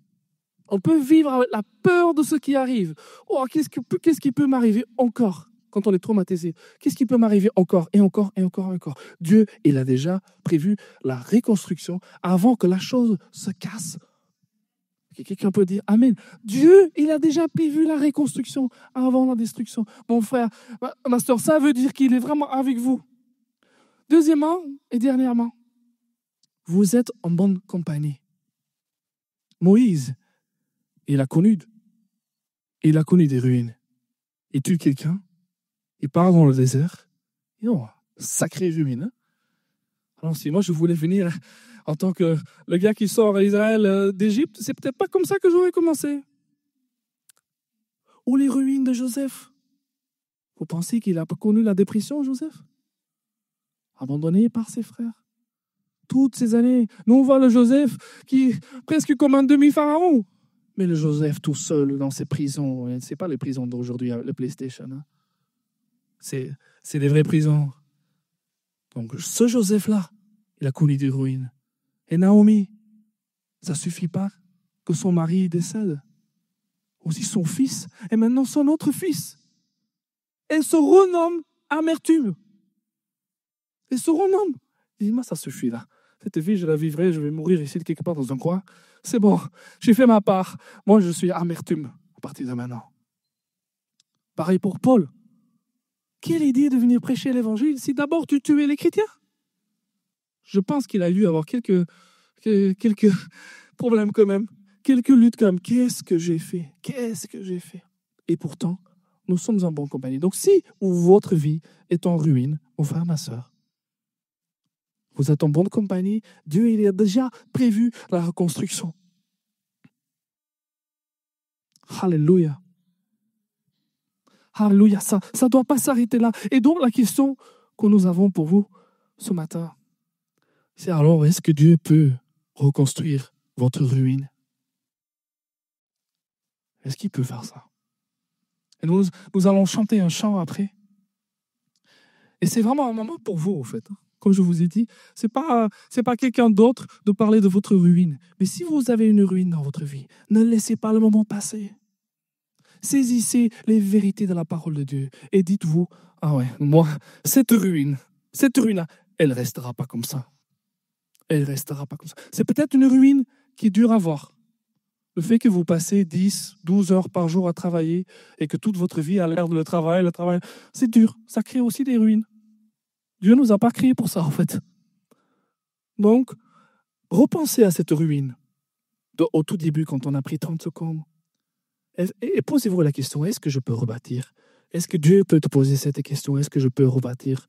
On peut vivre avec la peur de ce qui arrive. Oh, qu'est-ce qui peut m'arriver encore quand on est traumatisé? Qu'est-ce qui peut m'arriver encore et encore et encore et encore? Dieu, il a déjà prévu la reconstruction avant que la chose se casse. Quelqu'un peut dire Amen. Dieu, il a déjà prévu la reconstruction avant la destruction. Mon frère, ma soeur, ça veut dire qu'il est vraiment avec vous. Deuxièmement et dernièrement, vous êtes en bonne compagnie. Moïse, il a connu des ruines. Il tue quelqu'un, il part dans le désert, et oh, sacrée ruine. Hein? Alors si moi je voulais venir en tant que le gars qui sort à Israël d'Égypte, c'est peut-être pas comme ça que j'aurais commencé. Ou les ruines de Joseph. Vous pensez qu'il n'a pas connu la dépression, Joseph? Abandonné par ses frères. Toutes ces années, nous on voit le Joseph qui est presque comme un demi-pharaon. Mais le Joseph tout seul dans ses prisons, ce n'est pas les prisons d'aujourd'hui, le PlayStation. Hein. C'est des vraies prisons. Donc ce Joseph-là, il a connu des ruines. Et Naomi, ça ne suffit pas que son mari décède. Aussi son fils, et maintenant son autre fils. Elle se renomme Amertume. Elle se renomme. Dis-moi, ça suffit là. Cette vie, je la vivrai, je vais mourir ici quelque part dans un coin. C'est bon, j'ai fait ma part. Moi, je suis Amertume à partir de maintenant. Pareil pour Paul. Quelle idée de venir prêcher l'évangile si d'abord tu tuais les chrétiens? Je pense qu'il a dû avoir quelques problèmes quand même, quelques luttes quand même. Qu'est-ce que j'ai fait? Qu'est-ce que j'ai fait? Et pourtant, nous sommes en bonne compagnie. Donc si votre vie est en ruine, mon frère, ma soeur, vous êtes en bonne compagnie, Dieu il a déjà prévu la reconstruction. Alléluia. Alléluia, ça ne doit pas s'arrêter là. Et donc la question que nous avons pour vous ce matin, c'est alors, est-ce que Dieu peut reconstruire votre ruine? Est-ce qu'il peut faire ça? Et nous allons chanter un chant après. Et c'est vraiment un moment pour vous, en fait. Comme je vous ai dit, c'est pas quelqu'un d'autre de parler de votre ruine. Mais si vous avez une ruine dans votre vie, ne laissez pas le moment passer. Saisissez les vérités de la parole de Dieu et dites-vous, ah ouais, moi, cette ruine-là, elle ne restera pas comme ça. Elle ne restera pas comme ça. C'est peut-être une ruine qui est dure à voir. Le fait que vous passez 10, 12 heures par jour à travailler et que toute votre vie a l'air de le travail, c'est dur. Ça crée aussi des ruines. Dieu ne nous a pas créés pour ça, en fait. Donc, repensez à cette ruine au tout début, quand on a pris 30 secondes. Et posez-vous la question, est-ce que je peux rebâtir? Est-ce que Dieu peut te poser cette question? Est-ce que je peux rebâtir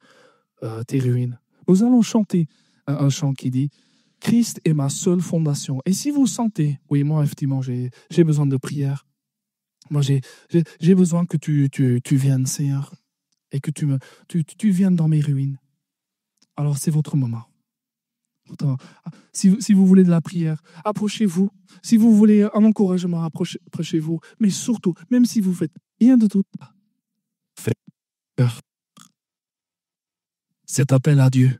tes ruines? Nous allons chanter un chant qui dit « Christ est ma seule fondation ». Et si vous sentez, oui, moi, effectivement, j'ai besoin de prière. Moi, j'ai besoin que tu viennes, Seigneur, et que tu viennes dans mes ruines. Alors, c'est votre moment. Si vous voulez de la prière, approchez-vous. Si vous voulez un encouragement, approchez-vous. Mais surtout, même si vous faites rien de tout, faites peur. Cet appel à Dieu,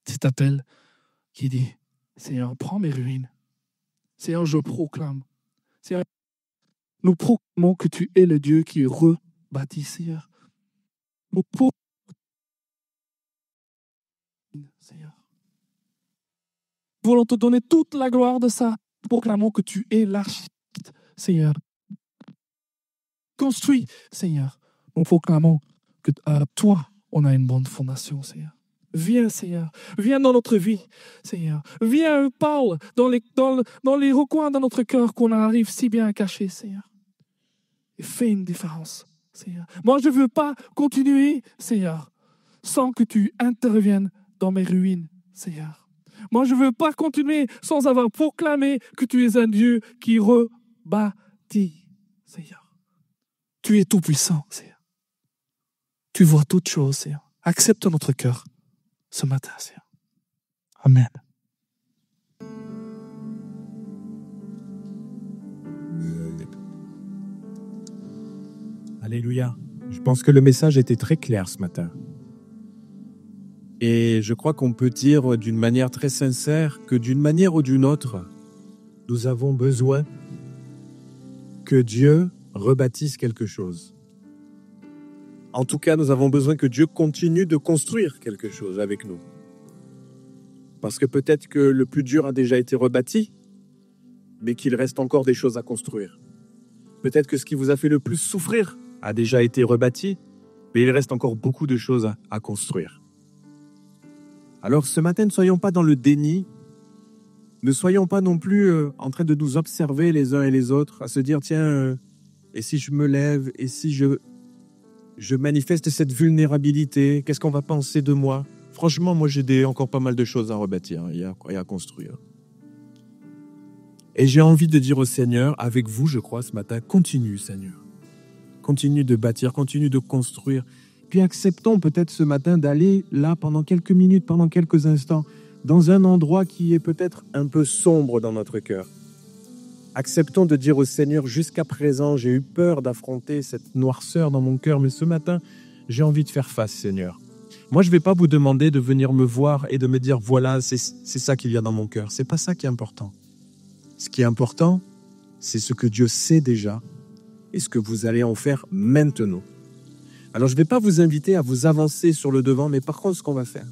cet appel qui dit, Seigneur, prends mes ruines. Seigneur, je proclame. Seigneur, Nous proclamons que tu es le Dieu qui rebâtit, Seigneur. Nous proclamons, Seigneur. Nous voulons te donner toute la gloire de ça. Nous proclamons que tu es l'architecte, Seigneur. Construis, Seigneur. Nous proclamons que toi, on a une bonne fondation, Seigneur. Viens, Seigneur. Viens dans notre vie, Seigneur. Viens, parle dans les recoins de notre cœur qu'on arrive si bien à cacher, Seigneur. Et fais une différence, Seigneur. Moi, je ne veux pas continuer, Seigneur, sans que tu interviennes dans mes ruines, Seigneur. Moi, je ne veux pas continuer sans avoir proclamé que tu es un Dieu qui rebâtit, Seigneur. Tu es tout-puissant, Seigneur. Tu vois toutes choses, Seigneur. Accepte notre cœur ce matin, Seigneur. Amen. Alléluia. Je pense que le message était très clair ce matin. Et je crois qu'on peut dire d'une manière très sincère que d'une manière ou d'une autre, nous avons besoin que Dieu rebâtisse quelque chose. En tout cas, nous avons besoin que Dieu continue de construire quelque chose avec nous. Parce que peut-être que le plus dur a déjà été rebâti, mais qu'il reste encore des choses à construire. Peut-être que ce qui vous a fait le plus souffrir a déjà été rebâti, mais il reste encore beaucoup de choses à construire. Alors ce matin, ne soyons pas dans le déni, ne soyons pas non plus en train de nous observer les uns et les autres, à se dire, tiens, et si je me lève, et si je manifeste cette vulnérabilité, qu'est-ce qu'on va penser de moi? Franchement, moi j'ai encore pas mal de choses à rebâtir et à construire. Et j'ai envie de dire au Seigneur, avec vous je crois ce matin, continue Seigneur. Continue de bâtir, continue de construire. Puis acceptons peut-être ce matin d'aller là pendant quelques minutes, pendant quelques instants, dans un endroit qui est peut-être un peu sombre dans notre cœur. Acceptons de dire au Seigneur, jusqu'à présent, j'ai eu peur d'affronter cette noirceur dans mon cœur, mais ce matin, j'ai envie de faire face, Seigneur. Moi, je ne vais pas vous demander de venir me voir et de me dire, voilà, c'est ça qu'il y a dans mon cœur. Ce n'est pas ça qui est important. Ce qui est important, c'est ce que Dieu sait déjà et ce que vous allez en faire maintenant. Alors, je ne vais pas vous inviter à vous avancer sur le devant, mais par contre, ce qu'on va faire,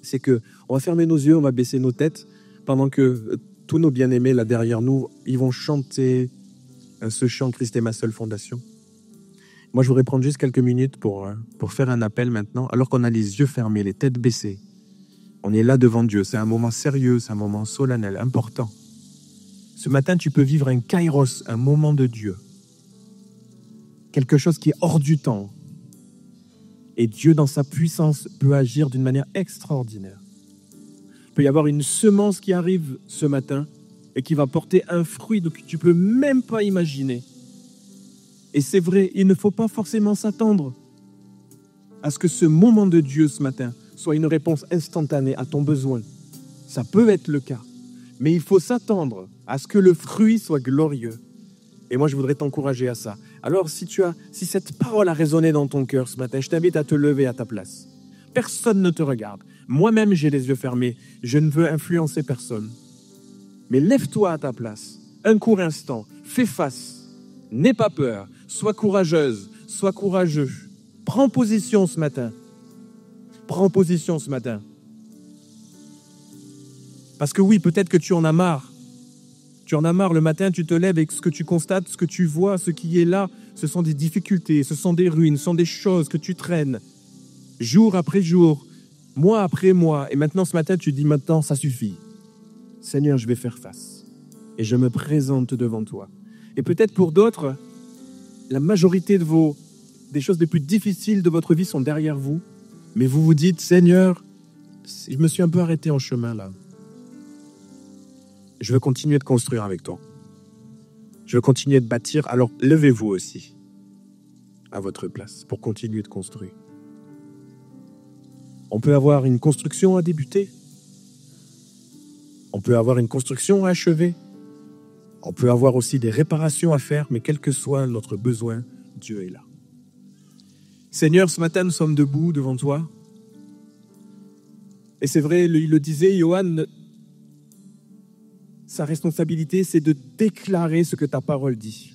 c'est qu'on va fermer nos yeux, on va baisser nos têtes, pendant que tous nos bien-aimés là derrière nous, ils vont chanter ce chant « Christ est ma seule fondation ». Moi, je voudrais prendre juste quelques minutes pour faire un appel maintenant, alors qu'on a les yeux fermés, les têtes baissées. On est là devant Dieu, c'est un moment sérieux, c'est un moment solennel, important. Ce matin, tu peux vivre un kairos, un moment de Dieu. Quelque chose qui est hors du temps. Et Dieu, dans sa puissance, peut agir d'une manière extraordinaire. Il peut y avoir une semence qui arrive ce matin et qui va porter un fruit que tu ne peux même pas imaginer. Et c'est vrai, il ne faut pas forcément s'attendre à ce que ce moment de Dieu ce matin soit une réponse instantanée à ton besoin. Ça peut être le cas, mais il faut s'attendre à ce que le fruit soit glorieux. Et moi, je voudrais t'encourager à ça. Alors, si cette parole a résonné dans ton cœur ce matin, je t'invite à te lever à ta place. Personne ne te regarde. Moi-même, j'ai les yeux fermés. Je ne veux influencer personne. Mais lève-toi à ta place. Un court instant. Fais face. N'aie pas peur. Sois courageuse. Sois courageux. Prends position ce matin. Prends position ce matin. Parce que oui, peut-être que tu en as marre. Tu en as marre le matin, tu te lèves et ce que tu constates, ce que tu vois, ce qui est là, ce sont des difficultés, ce sont des ruines, ce sont des choses que tu traînes jour après jour, mois après mois. Et maintenant, ce matin, tu dis maintenant, ça suffit. Seigneur, je vais faire face. Et je me présente devant toi. Et peut-être pour d'autres, la majorité des choses les plus difficiles de votre vie sont derrière vous. Mais vous vous dites, Seigneur, je me suis un peu arrêté en chemin là. Je veux continuer de construire avec toi. Je veux continuer de bâtir. Alors, levez-vous aussi à votre place pour continuer de construire. On peut avoir une construction à débuter. On peut avoir une construction à achever. On peut avoir aussi des réparations à faire, mais quel que soit notre besoin, Dieu est là. Seigneur, ce matin, nous sommes debout devant toi. Et c'est vrai, il le disait, Johann, sa responsabilité, c'est de déclarer ce que ta parole dit.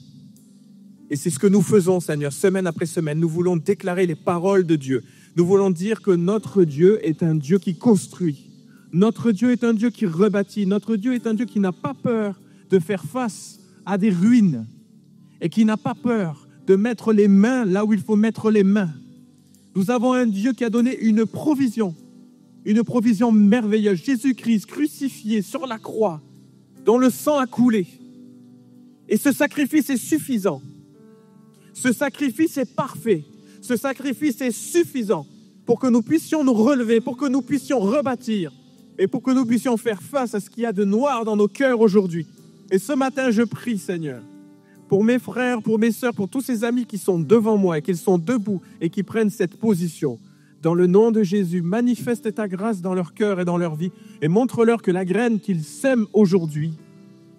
Et c'est ce que nous faisons, Seigneur, semaine après semaine. Nous voulons déclarer les paroles de Dieu. Nous voulons dire que notre Dieu est un Dieu qui construit. Notre Dieu est un Dieu qui rebâtit. Notre Dieu est un Dieu qui n'a pas peur de faire face à des ruines et qui n'a pas peur de mettre les mains là où il faut mettre les mains. Nous avons un Dieu qui a donné une provision merveilleuse. Jésus-Christ crucifié sur la croix, dont le sang a coulé. Et ce sacrifice est suffisant. Ce sacrifice est parfait. Ce sacrifice est suffisant pour que nous puissions nous relever, pour que nous puissions rebâtir et pour que nous puissions faire face à ce qu'il y a de noir dans nos cœurs aujourd'hui. Et ce matin, je prie, Seigneur, pour mes frères, pour mes sœurs, pour tous ces amis qui sont devant moi et qui sont debout et qui prennent cette position. Dans le nom de Jésus, manifeste ta grâce dans leur cœur et dans leur vie et montre-leur que la graine qu'ils sèment aujourd'hui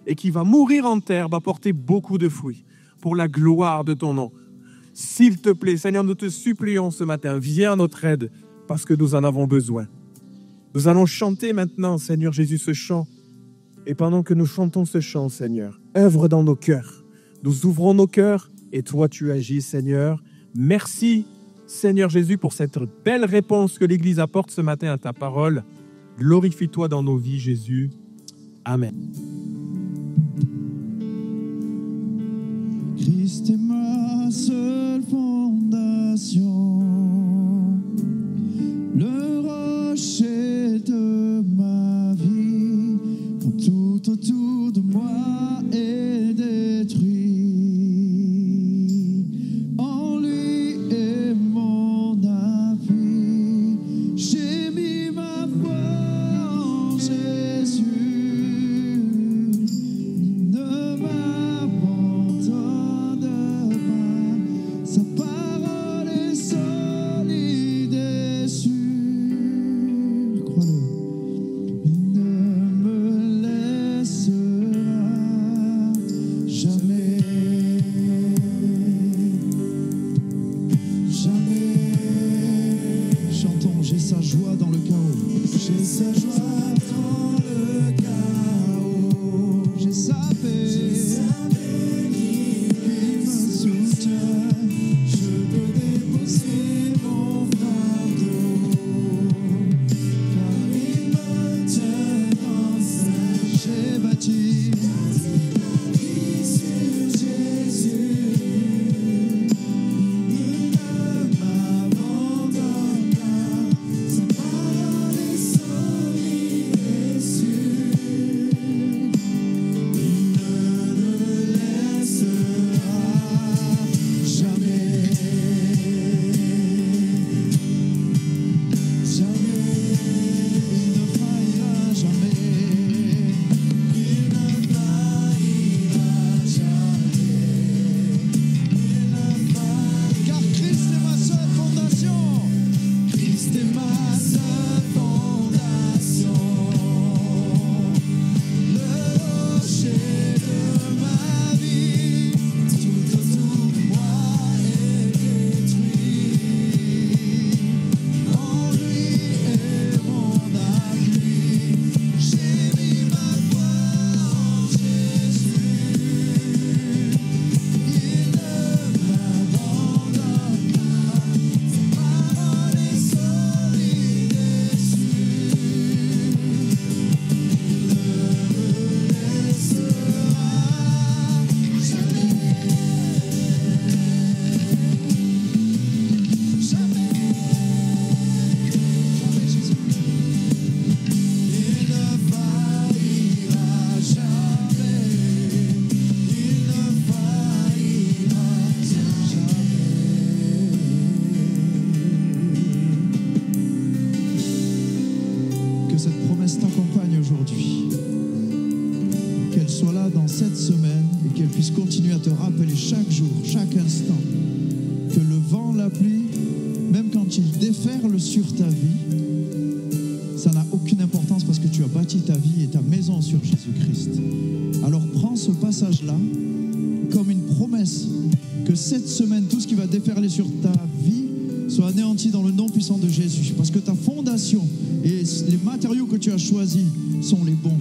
et qui va mourir en terre va porter beaucoup de fruits pour la gloire de ton nom. S'il te plaît, Seigneur, nous te supplions ce matin, viens à notre aide parce que nous en avons besoin. Nous allons chanter maintenant, Seigneur Jésus, ce chant. Et pendant que nous chantons ce chant, Seigneur, œuvre dans nos cœurs. Nous ouvrons nos cœurs et toi, tu agis, Seigneur. Merci, Seigneur Jésus, pour cette belle réponse que l'Église apporte ce matin à ta parole. Glorifie-toi dans nos vies, Jésus. Amen. Christ est ma seule fondation, le rocher de ma vie, quand tout autour de moi est détruit. En lui est mon appui, j'ai mis ma foi en Jésus. Ne m'abandonne pas, sa parole est solide et sûre. Crois-le. Il ne me laissera jamais, jamais. Chantons, j'ai sa joie dans le chaos. J'ai sa joie dans le chaos. J'ai sa paix qui me soutient. Je peux déposer mon fardeau, car il me tient dans sa main. J'ai bâti sur Jésus. Il ne m'abandonne pas. Sa parole est solide et sûre. Il ne me laissera jamais, jamais. Il ne faillira jamais. Il ne faillira jamais. Il ne faillira. Car Christ est ma seule fondation. Christ est ma seule fondation. Le rocher de ma vie, tout autour de moi est détruit. En lui est mon appui, j'ai mis ma foi en Jésus. Il ne m'abandonne pas, sa parole est solide et sûre. Il ne me laissera jamais, jamais, jamais Jésus. Il ne faillira jamais, il ne faillira jamais. Que cette promesse t'accompagne aujourd'hui. Qu'elle soit là dans cette semaine et qu'elle puisse continuer à te rappeler chaque jour, chaque instant, que le vent, la pluie, même quand il déferle sur ta vie, ça n'a aucune importance parce que tu as bâti ta vie et ta maison sur Jésus-Christ. Alors prends ce passage-là comme une promesse que cette semaine, tout ce qui va déferler sur ta vie soit anéanti dans le nom puissant de Jésus. Parce que ta fondation et les matériaux que tu as choisis sont les bons.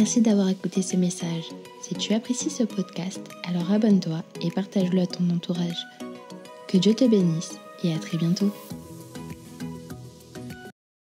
Merci d'avoir écouté ce message. Si tu apprécies ce podcast, alors abonne-toi et partage-le à ton entourage. Que Dieu te bénisse et à très bientôt.